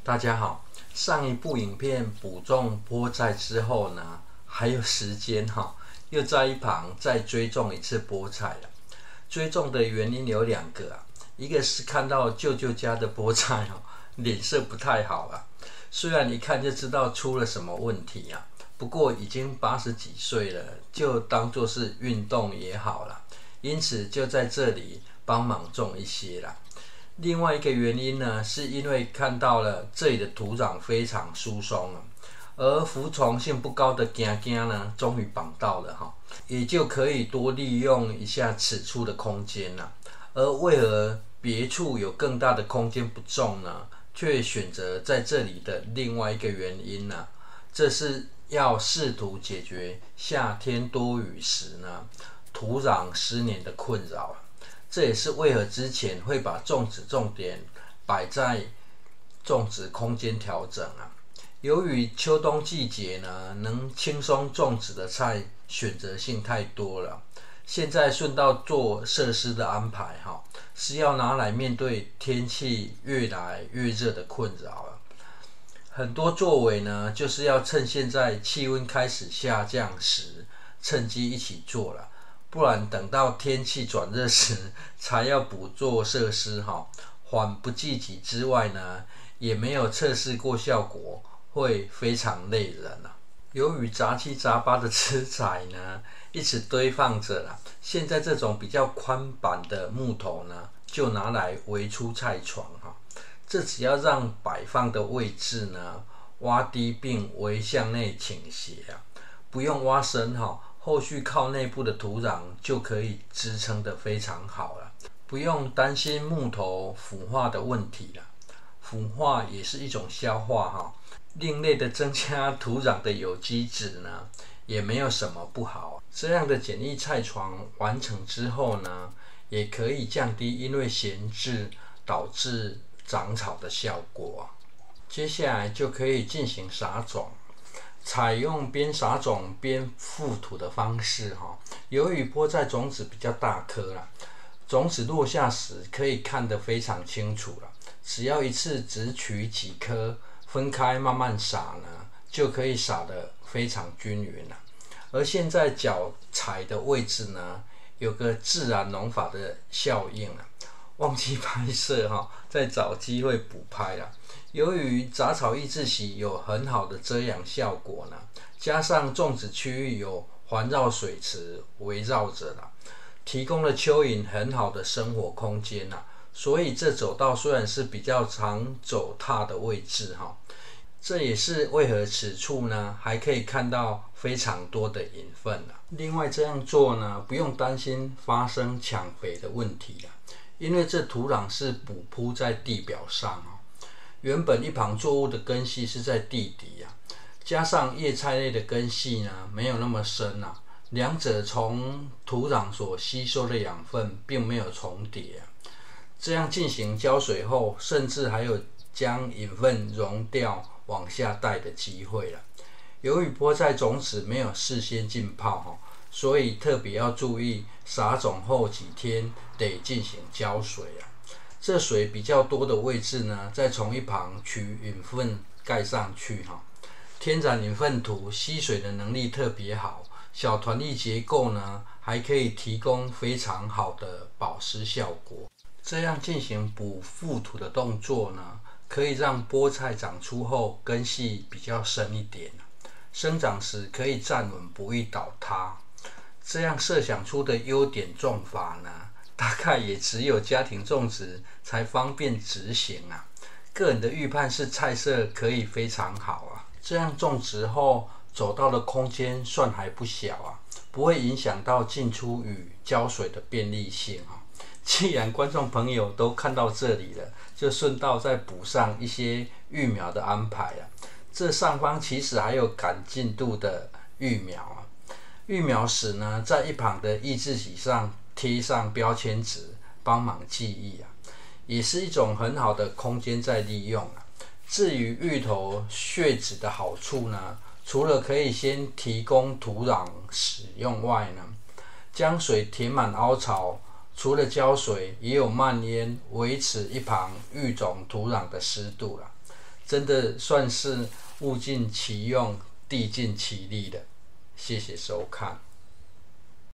大家好，上一部影片补种菠菜之后呢，还有时间又在一旁再追种一次菠菜了。追种的原因有两个一个是看到舅舅家的菠菜脸色不太好虽然一看就知道出了什么问题不过已经80几岁了，就当作是运动也好了，因此就在这里帮忙种一些啦。另外一个原因呢，是因为看到了这里的土壤非常疏松而服从性不高的囝囝呢，终于绑到了也就可以多利用一下此处的空间而为何别处有更大的空间不种呢？却选择在这里的另外一个原因这是要试图解决夏天多雨时呢，土壤湿黏的困扰这也是为何之前会把种植重点摆在种植空间调整由于秋冬季节呢，能轻松种植的菜选择性太多了，现在顺道做设施的安排是要拿来面对天气越来越热的困扰很多作为呢，就是要趁现在气温开始下降时，趁机一起做了。不然等到天气转热时才要补做设施缓不济急之外呢，也没有测试过效果，会非常累人由于杂七杂八的资材呢一直堆放着现在这种比较宽板的木头呢，就拿来围出菜床这只要让摆放的位置呢挖低并微向内倾斜不用挖深后续靠内部的土壤就可以支撑得非常好了，不用担心木头腐化的问题了。腐化也是一种消化另类的增加土壤的有机质呢，也没有什么不好。这样的简易菜床完成之后呢，也可以降低因为闲置导致长草的效果接下来就可以进行撒种。采用边撒种边覆土的方式由于菠菜种子比较大颗种子落下时可以看得非常清楚只要一次只取几颗分开慢慢撒呢，就可以撒得非常均匀而现在脚踩的位置呢，有个自然农法的效应忘记拍摄再找机会补拍由于杂草抑制席有很好的遮阳效果加上种植区域有环绕水池围绕着提供了蚯蚓很好的生活空间所以这走道虽然是比较常走踏的位置这也是为何此处呢还可以看到非常多的养分另外这样做呢，不用担心发生抢肥的问题因为这土壤是补铺在地表上原本一旁作物的根系是在地底加上叶菜类的根系呢没有那么深两者从土壤所吸收的养分并没有重叠这样进行浇水后，甚至还有将养分溶掉往下带的机会由于菠菜种子没有事先浸泡所以特别要注意撒种后几天得进行浇水这水比较多的位置呢，再从一旁取养分盖上去天然养分土吸水的能力特别好，小团粒结构呢还可以提供非常好的保湿效果。这样进行补覆土的动作呢，可以让菠菜长出后根系比较深一点，生长时可以站稳不易倒塌。这样设想出的优点种法呢，大概也只有家庭种植才方便执行个人的预判是菜色可以非常好这样种植后走道的空间算还不小不会影响到进出与浇水的便利性既然观众朋友都看到这里了，就顺道再补上一些育苗的安排这上方其实还有赶进度的育苗育苗时呢，在一旁的抑制席上贴上标签纸帮忙记忆也是一种很好的空间在利用至于芋头穴子的好处呢，除了可以先提供土壤使用外呢，将水填满凹槽，除了浇水也有蔓延维持一旁育种土壤的湿度真的算是物尽其用，地尽其力的。谢谢收看。